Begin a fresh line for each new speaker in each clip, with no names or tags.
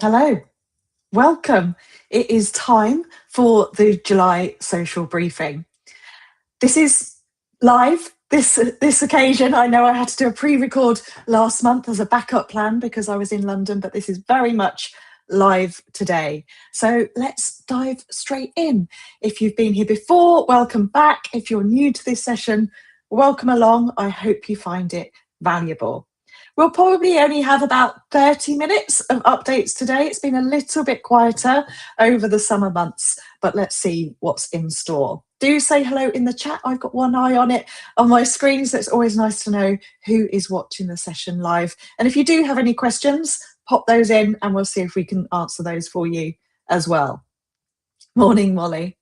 Hello, welcome. It is time for the July social briefing. This is live, this occasion. I know I had to do a pre-record last month as a backup plan because I was in London, but this is very much live today. So let's dive straight in. If you've been here before, welcome back. If you're new to this session, welcome along. I hope you find it valuable. We'll probably only have about 30 minutes of updates today. It's been a little bit quieter over the summer months, but let's see what's in store. Do say hello in the chat. I've got one eye on it on my screen, so it's always nice to know who is watching the session live. And if you do have any questions, pop those in and we'll see if we can answer those for you as well. Morning, Molly.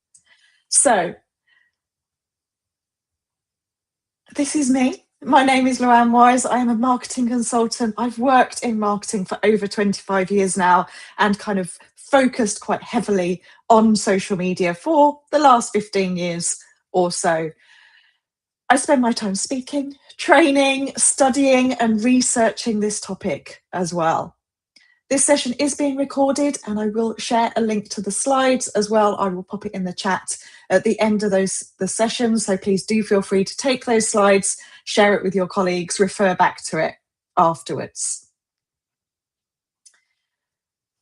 So, this is me. My name is Luan Wise. I am a marketing consultant. I've worked in marketing for over 25 years now and kind of focused quite heavily on social media for the last 15 years or so. I spend my time speaking, training, studying, and researching this topic as well. This session is being recorded and I will share a link to the slides as well. I will pop it in the chat at the end of the session. So please do feel free to take those slides, share it with your colleagues, refer back to it afterwards.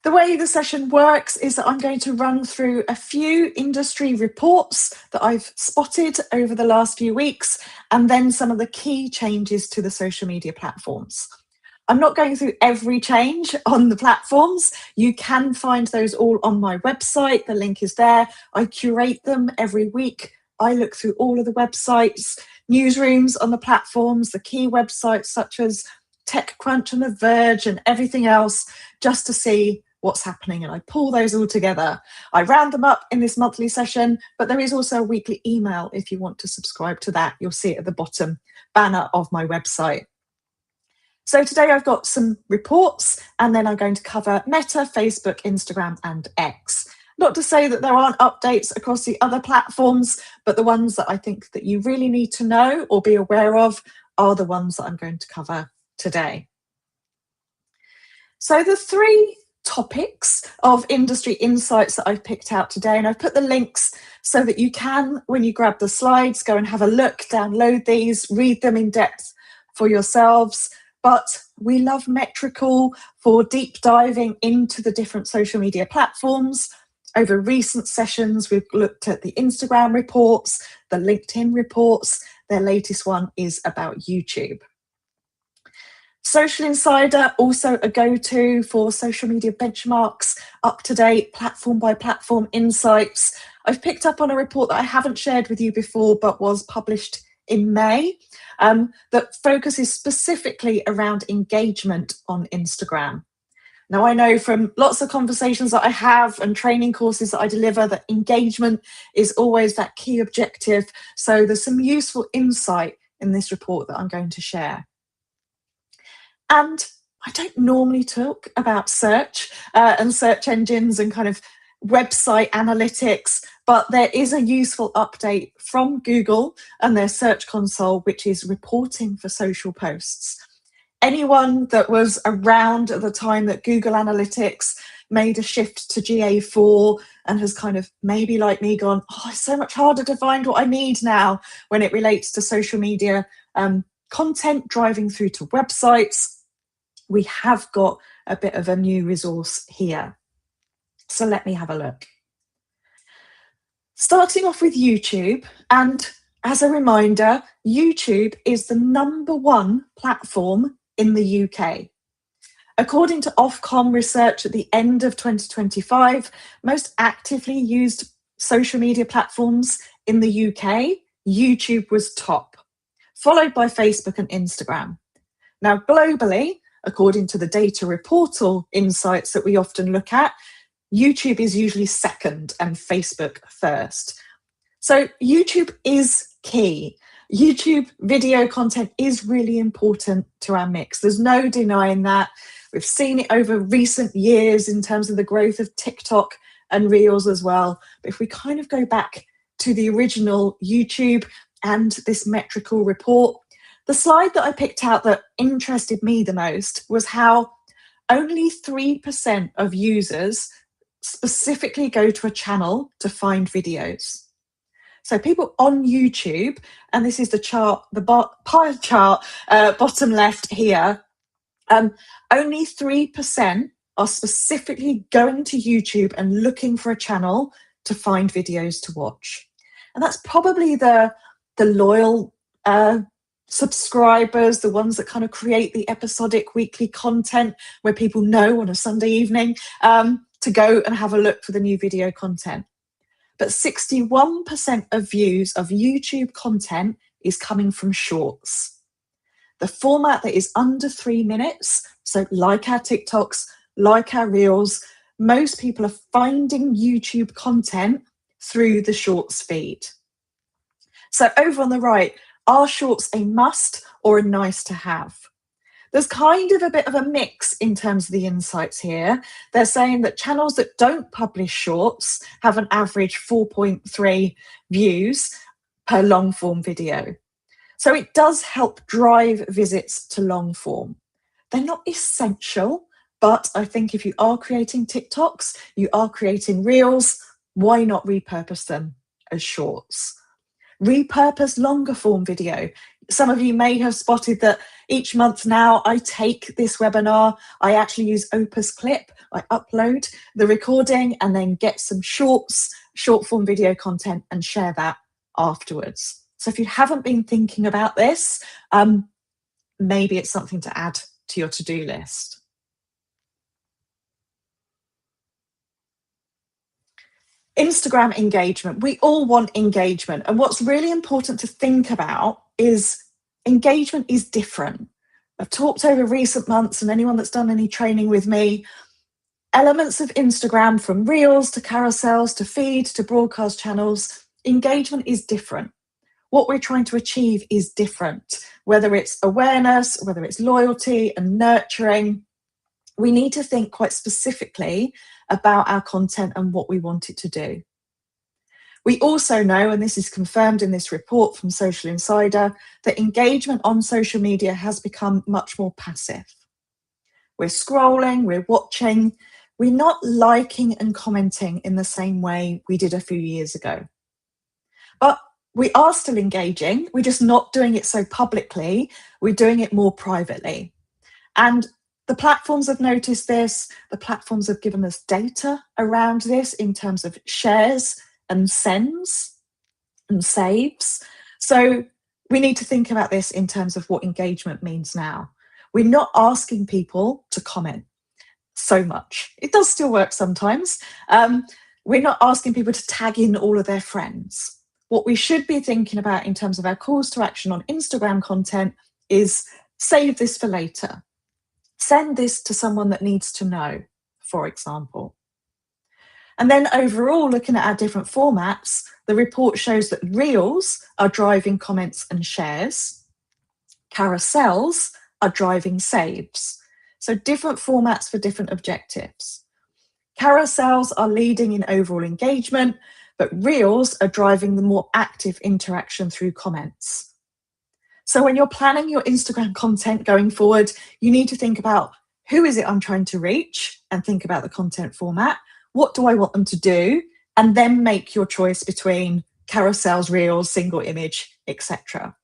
The way the session works is that I'm going to run through a few industry reports that I've spotted over the last few weeks, and then some of the key changes to the social media platforms. I'm not going through every change on the platforms. You can find those all on my website. The link is there. I curate them every week. I look through all of the websites, newsrooms on the platforms, the key websites such as TechCrunch and The Verge and everything else, just to see what's happening. And I pull those all together. I round them up in this monthly session, but there is also a weekly email if you want to subscribe to that. You'll see it at the bottom banner of my website. So today I've got some reports and then I'm going to cover Meta, Facebook, Instagram and X. Not to say that there aren't updates across the other platforms, but the ones that I think that you really need to know or be aware of are the ones that I'm going to cover today. So the three topics of industry insights that I've picked out today, and I've put the links so that you can, when you grab the slides, go and have a look, download these, read them in depth for yourselves. But we love Metricool for deep diving into the different social media platforms. Over recent sessions, we've looked at the Instagram reports, the LinkedIn reports. Their latest one is about YouTube. SocialInsider, also a go-to for social media benchmarks, up-to-date platform by platform insights. I've picked up on a report that I haven't shared with you before, but was published in May, that focuses specifically around engagement on Instagram. Now, I know from lots of conversations that I have and training courses that I deliver that engagement is always that key objective. So there's some useful insight in this report that I'm going to share. And I don't normally talk about search and search engines and kind of website analytics, but there is a useful update from Google and their Search Console, which is reporting for social posts. Anyone that was around at the time that Google Analytics made a shift to GA4 and has kind of maybe like me gone, oh, it's so much harder to find what I need now when it relates to social media content driving through to websites, we have got a bit of a new resource here. So let me have a look. Starting off with YouTube, and as a reminder, YouTube is the #1 platform in the UK. According to Ofcom research at the end of 2025, most actively used social media platforms in the UK, YouTube was top, followed by Facebook and Instagram. Now, globally, according to the data reportal insights that we often look at, YouTube is usually second and Facebook first. So YouTube is key. YouTube video content is really important to our mix. There's no denying that. We've seen it over recent years in terms of the growth of TikTok and Reels as well. But if we kind of go back to the original YouTube and this Metricool report, the slide that I picked out that interested me the most was how only 3% of users specifically go to a channel to find videos. So people on YouTube, and this is the chart, the pie chart, bottom left here, only 3% are specifically going to YouTube and looking for a channel to find videos to watch. And that's probably the loyal subscribers, the ones that kind of create the episodic weekly content where people know on a Sunday evening to go and have a look for the new video content. But 61% of views of YouTube content is coming from shorts. The format that is under 3 minutes, so like our TikToks, like our Reels, most people are finding YouTube content through the shorts feed. So over on the right, are shorts a must or a nice to have? There's kind of a bit of a mix in terms of the insights here. They're saying that channels that don't publish shorts have an average 4.3 views per long form video. So it does help drive visits to long form. They're not essential, but I think if you are creating TikToks, you are creating Reels, why not repurpose them as shorts? Repurpose longer form video. Some of you may have spotted that each month now I take this webinar, I actually use Opus Clip, I upload the recording and then get some short form video content and share that afterwards. So if you haven't been thinking about this, maybe it's something to add to your to-do list. Instagram engagement. We all want engagement. And what's really important to think about is engagement is different. I've talked over recent months, and anyone that's done any training with me, elements of Instagram, from Reels to carousels to feed to broadcast channels, engagement is different. What we're trying to achieve is different, whether it's awareness, whether it's loyalty and nurturing. We need to think quite specifically about our content and what we want it to do. We also know, and this is confirmed in this report from SocialInsider, that engagement on social media has become much more passive. We're scrolling, we're watching, we're not liking and commenting in the same way we did a few years ago. But we are still engaging, we're just not doing it so publicly, we're doing it more privately. And the platforms have noticed this, the platforms have given us data around this in terms of shares and sends and saves. So we need to think about this in terms of what engagement means now. We're not asking people to comment so much. It does still work sometimes. We're not asking people to tag in all of their friends. What we should be thinking about in terms of our calls to action on Instagram content is save this for later. Send this to someone that needs to know, for example. And then overall, looking at our different formats, the report shows that Reels are driving comments and shares. Carousels are driving saves. So different formats for different objectives. Carousels are leading in overall engagement, but Reels are driving the more active interaction through comments. So when you're planning your Instagram content going forward, you need to think about who is it I'm trying to reach and think about the content format. What do I want them to do? And then make your choice between carousels, Reels, single image, etc.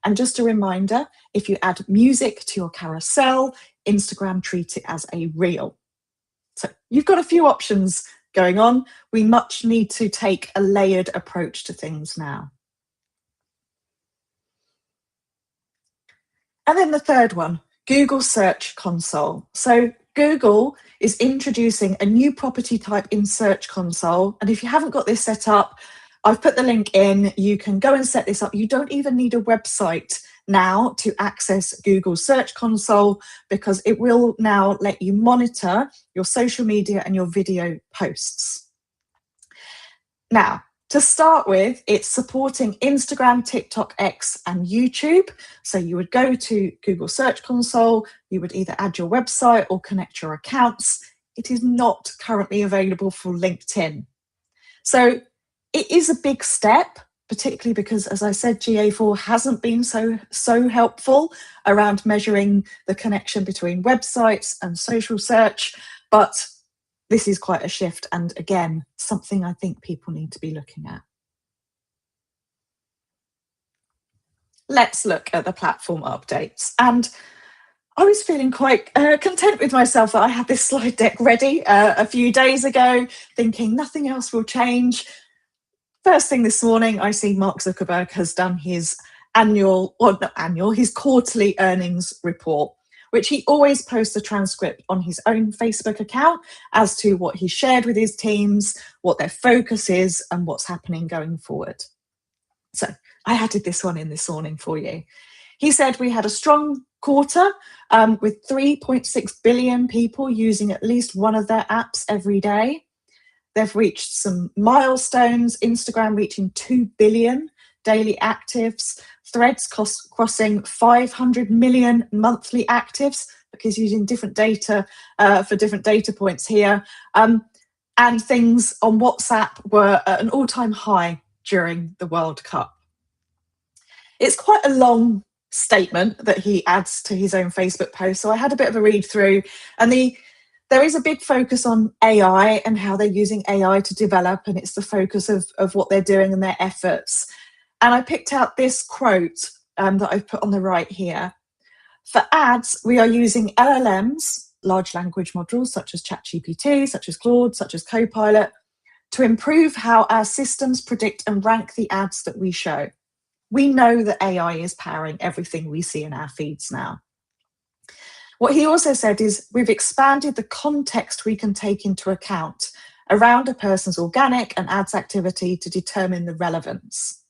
And just a reminder, if you add music to your carousel, Instagram treats it as a Reel. So you've got a few options going on. We much need to take a layered approach to things now. And then the third one, Google Search Console. So Google is introducing a new property type in Search Console. And if you haven't got this set up, I've put the link in. You can go and set this up. You don't even need a website now to access Google Search Console, because it will now let you monitor your social media and your video posts. Now, to start with, it's supporting Instagram, TikTok, X, and YouTube. So you would go to Google Search Console, you would either add your website or connect your accounts. It is not currently available for LinkedIn. So it is a big step, particularly because, as I said, GA4 hasn't been so helpful around measuring the connection between websites and social search. But this is quite a shift, and again, something I think people need to be looking at. Let's look at the platform updates. And I was feeling quite content with myself that I had this slide deck ready a few days ago, thinking nothing else will change. First thing this morning, I see Mark Zuckerberg has done his his quarterly earnings report, which he always posts a transcript on his own Facebook account as to what he shared with his teams, what their focus is, and what's happening going forward. So I added this one in this morning for you. He said we had a strong quarter with 3.6 billion people using at least one of their apps every day. They've reached some milestones, Instagram reaching 2 billion daily actives, Threads crossing 500 million monthly actives, because using different data for different data points here. And things on WhatsApp were at an all-time high during the World Cup. It's quite a long statement that he adds to his own Facebook post, so I had a bit of a read through, and there is a big focus on AI and how they're using AI to develop, and it's the focus of what they're doing and their efforts. And I picked out this quote that I've put on the right here. For ads, we are using LLMs, large language models such as ChatGPT, such as Claude, such as Copilot, to improve how our systems predict and rank the ads that we show. We know that AI is powering everything we see in our feeds now. What he also said is we've expanded the context we can take into account around a person's organic and ads activity to determine the relevance.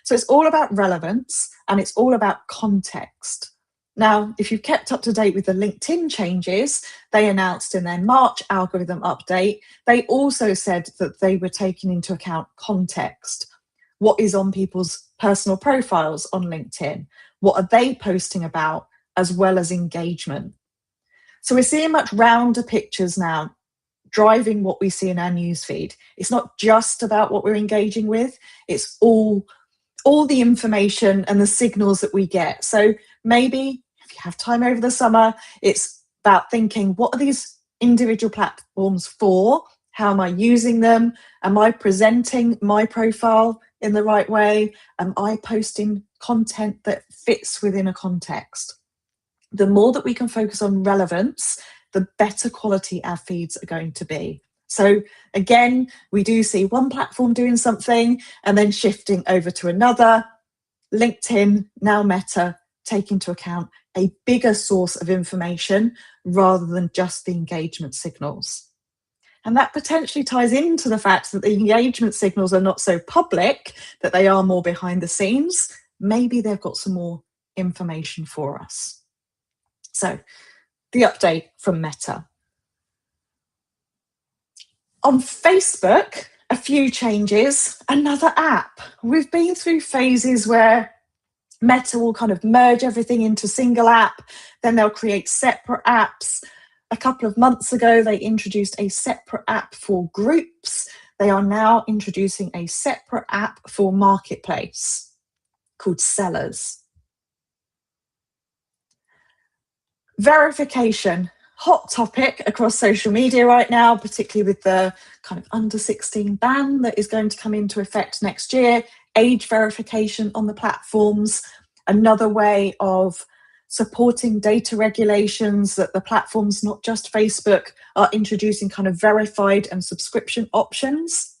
So it's all about relevance and it's all about context. Now, if you've kept up to date with the LinkedIn changes they announced in their March algorithm update, they also said that they were taking into account context. What is on people's personal profiles on LinkedIn? What are they posting about, as well as engagement? So we're seeing much rounder pictures now driving what we see in our newsfeed. It's not just about what we're engaging with, it's all the information and the signals that we get. So maybe if you have time over the summer, it's about thinking, what are these individual platforms for? How am I using them? Am I presenting my profile in the right way? Am I posting content that fits within a context? The more that we can focus on relevance, the better quality our feeds are going to be. So again, we do see one platform doing something and then shifting over to another. LinkedIn, now Meta, take into account a bigger source of information rather than just the engagement signals. And that potentially ties into the fact that the engagement signals are not so public, that they are more behind the scenes. Maybe they've got some more information for us. So the update from Meta. On Facebook, a few changes, another app. We've been through phases where Meta will kind of merge everything into a single app, then they'll create separate apps. A couple of months ago, they introduced a separate app for groups. They are now introducing a separate app for marketplace called Sellers. Verification, hot topic across social media right now, particularly with the kind of under 16 ban that is going to come into effect next year. Age verification on the platforms, another way of supporting data regulations that the platforms, not just Facebook, are introducing kind of verified and subscription options.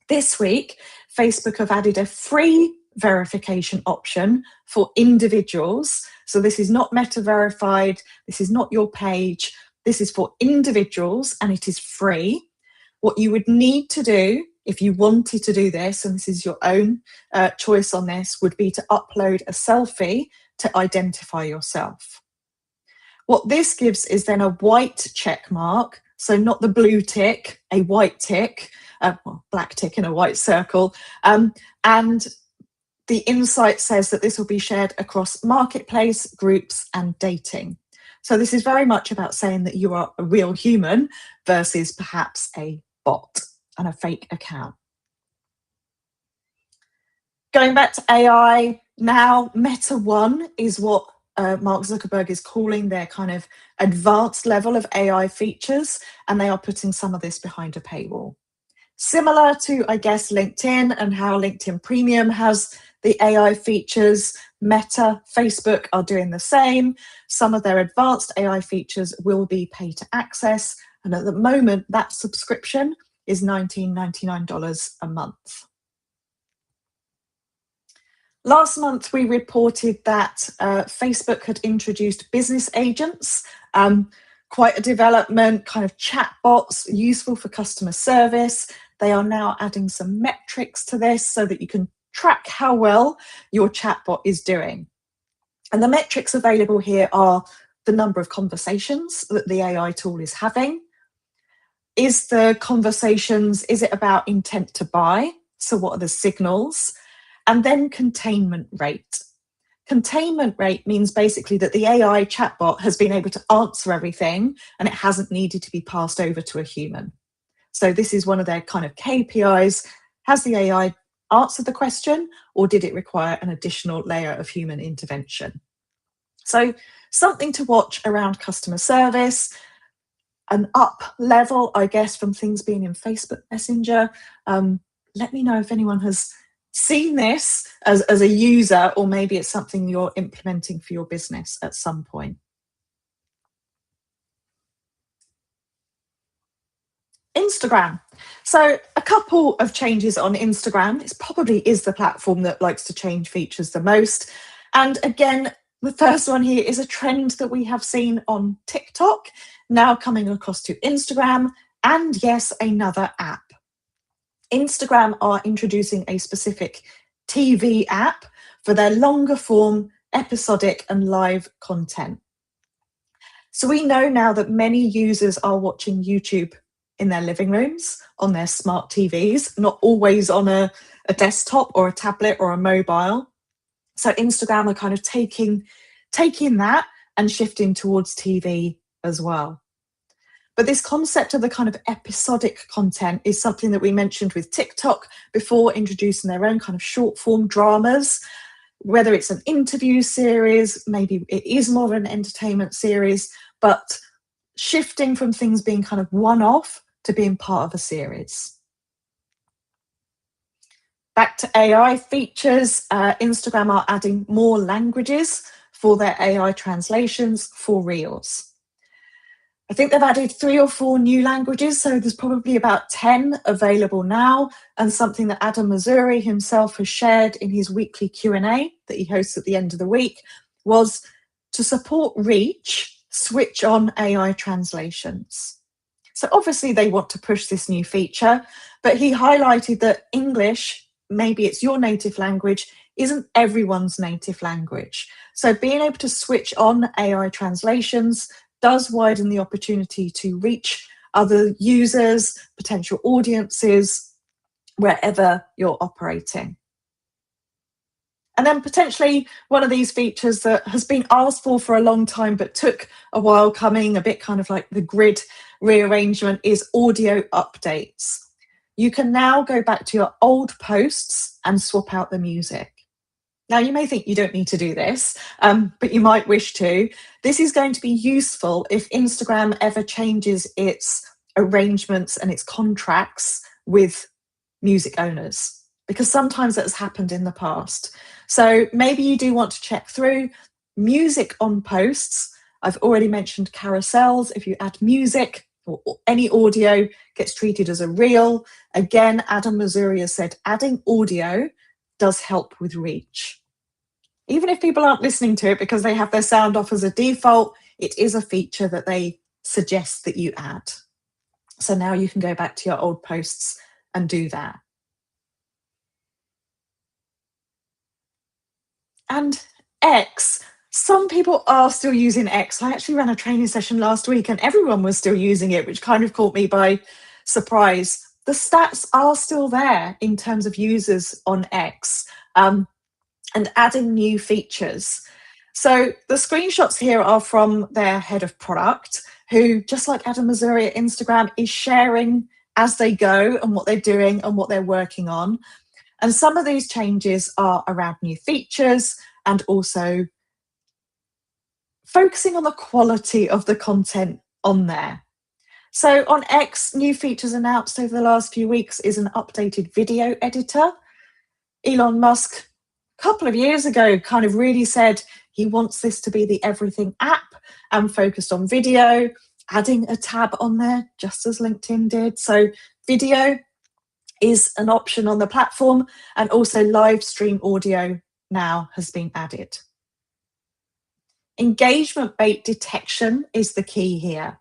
This week, Facebook have added a free verification option for individuals. So this is not Meta verified, this is not your page, this is for individuals and it is free. What you would need to do if you wanted to do this, and this is your own choice on this, would be to upload a selfie to identify yourself. What this gives is then a white check mark, so not the blue tick, a white tick, black tick in a white circle, and the insight says that this will be shared across marketplace, groups, and dating. So this is very much about saying that you are a real human versus perhaps a bot and a fake account. Going back to AI, now Meta One is what Mark Zuckerberg is calling their kind of advanced level of AI features, and they are putting some of this behind a paywall. Similar to, I guess, LinkedIn and how LinkedIn Premium has the AI features, Meta, Facebook are doing the same. Some of their advanced AI features will be pay to access, and at the moment, that subscription is $19.99 a month. Last month, we reported that Facebook had introduced business agents, quite a development, kind of chatbots, useful for customer service. They are now adding some metrics to this so that you can track how well your chatbot is doing. And the metrics available here are the number of conversations that the AI tool is having. Is the conversations, is it about intent to buy? So what are the signals? And then containment rate. Containment rate means basically that the AI chatbot has been able to answer everything and it hasn't needed to be passed over to a human. So this is one of their kind of KPIs. Has the AI answered the question, or did it require an additional layer of human intervention? So something to watch around customer service, an up level, I guess, from things being in Facebook Messenger. Let me know if anyone has seen this as a user, or maybe it's something you're implementing for your business at some point. Instagram. So a couple of changes on Instagram. It probably is the platform that likes to change features the most. And again, the first one here is a trend that we have seen on TikTok, now coming across to Instagram, and yes, another app. Instagram are introducing a specific TV app for their longer form, episodic and live content. So we know now that many users are watching YouTube in their living rooms, on their smart TVs, not always on a desktop or a tablet or a mobile. So Instagram are kind of taking that and shifting towards TV as well. But this concept of the kind of episodic content is something that we mentioned with TikTok before, introducing their own kind of short form dramas, whether it's an interview series, maybe it is more of an entertainment series, but shifting from things being kind of one-off to being part of a series. Back to AI features, Instagram are adding more languages for their AI translations for Reels. I think they've added 3 or 4 new languages, so there's probably about 10 available now, and something that Adam Mosseri himself has shared in his weekly Q&A that he hosts at the end of the week was to support reach, switch on AI translations. So obviously they want to push this new feature, but he highlighted that English, maybe it's your native language, isn't everyone's native language. So being able to switch on AI translations does widen the opportunity to reach other users, potential audiences, wherever you're operating. And then potentially one of these features that has been asked for a long time but took a while coming, a bit kind of like the grid rearrangement, is audio updates. You can now go back to your old posts and swap out the music. Now, you may think you don't need to do this, but you might wish to. This is going to be useful if Instagram ever changes its arrangements and its contracts with music owners, because sometimes that has happened in the past. So maybe you do want to check through music on posts. I've already mentioned carousels. If you add music or any audio, gets treated as a reel. Again, Adam Mosseri has said adding audio does help with reach. Even if people aren't listening to it because they have their sound off as a default, it is a feature that they suggest that you add. So now you can go back to your old posts and do that. And X, some people are still using X. I actually ran a training session last week and everyone was still using it, which kind of caught me by surprise. The stats are still there in terms of users on X. And adding new features. So the screenshots here are from their head of product, who, just like Adam Mosseri at Instagram, is sharing as they go and what they're doing and what they're working on. And some of these changes are around new features and also focusing on the quality of the content on there. So on X, new features announced over the last few weeks is an updated video editor. Elon Musk, a couple of years ago, kind of really said he wants this to be the everything app and focused on video, adding a tab on there, just as LinkedIn did. So video is an option on the platform, and also live stream audio now has been added. Engagement bait detection is the key here.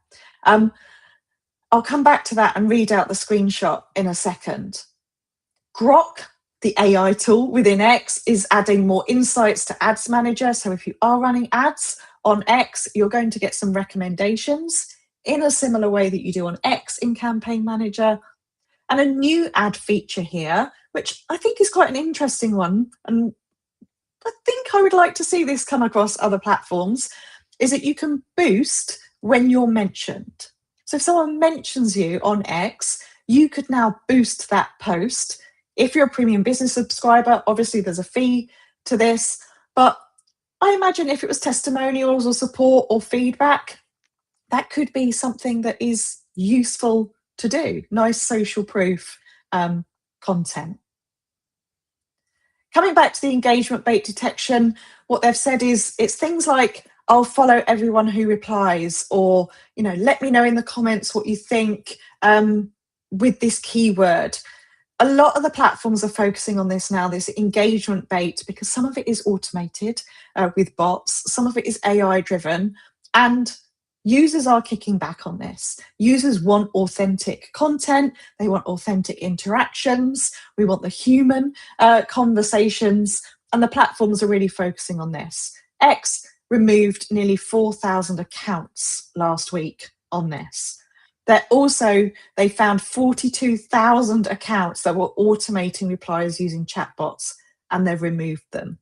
I'll come back to that and read out the screenshot in a second. Grok, the AI tool within X, is adding more insights to Ads Manager. So if you are running ads on X, you're going to get some recommendations in a similar way that you do on X in Campaign Manager. And a new ad feature here, which I think is quite an interesting one, and I think I would like to see this come across other platforms, is that you can boost when you're mentioned. So if someone mentions you on X, you could now boost that post. If you're a premium business subscriber, obviously there's a fee to this, but I imagine if it was testimonials or support or feedback, that could be something that is useful to do. Nice social proof content. Coming back to the engagement bait detection, what they've said is it's things like, I'll follow everyone who replies, or, let me know in the comments what you think with this keyword. A lot of the platforms are focusing on this now, this engagement bait, because some of it is automated with bots, some of it is AI driven, and users are kicking back on this. Users want authentic content. They want authentic interactions. We want the human conversations, and the platforms are really focusing on this. X removed nearly 4,000 accounts last week on this. They found 42,000 accounts that were automating replies using chatbots, and they've removed them.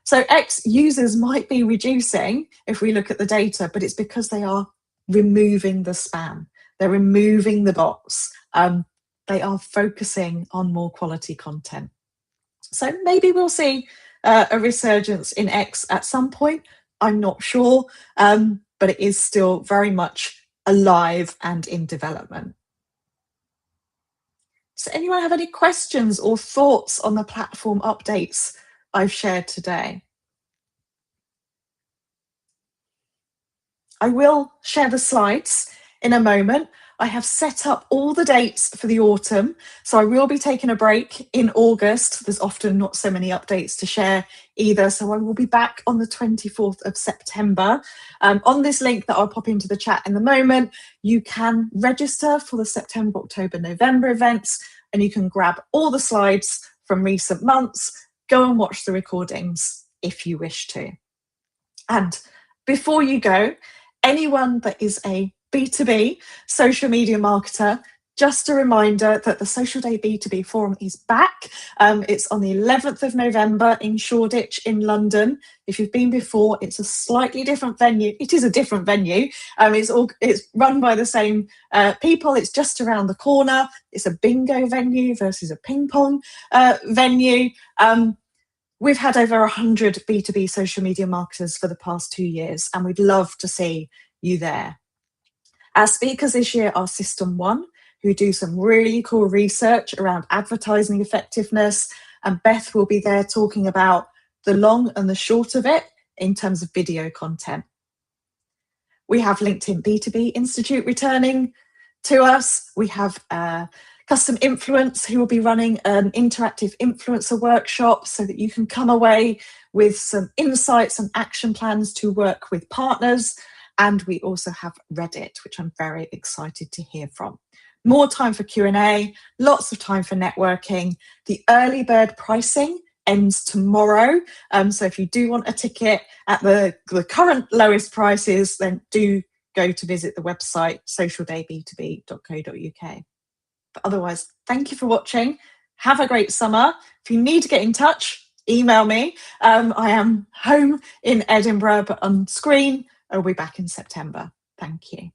So X users might be reducing if we look at the data, but it's because they are removing the spam. They're removing the bots. They are focusing on more quality content. So maybe we'll see a resurgence in X at some point. I'm not sure, but it is still very much alive and in development. Does anyone have any questions or thoughts on the platform updates I've shared today? I will share the slides in a moment. I have set up all the dates for the autumn, so I will be taking a break in August. There's often not so many updates to share either, so I will be back on the 24th of September. On this link that I'll pop into the chat in the moment, you can register for the September, October, November events, and you can grab all the slides from recent months, go and watch the recordings if you wish to. And before you go, anyone that is a B2B social media marketer, just a reminder that the Social Day B2B Forum is back. It's on the 11th of November in Shoreditch in London. If you've been before, it's a slightly different venue. It is a different venue. It's run by the same people. It's just around the corner. It's a bingo venue versus a ping pong venue. We've had over 100 B2B social media marketers for the past 2 years, and we'd love to see you there. Our speakers this year are System 1, who do some really cool research around advertising effectiveness, and Beth will be there talking about the long and the short of it in terms of video content. We have LinkedIn B2B Institute returning to us. We have Custom Influence, who will be running an interactive influencer workshop so that you can come away with some insights and action plans to work with partners. And we also have Reddit, which I'm very excited to hear from. More time for Q&A, lots of time for networking. The early bird pricing ends tomorrow. So if you do want a ticket at the current lowest prices, then do go to visit the website, socialdaybtb.co.uk. But otherwise, thank you for watching. Have a great summer. If you need to get in touch, email me. I am home in Edinburgh, but on screen, I'll be back in September. Thank you.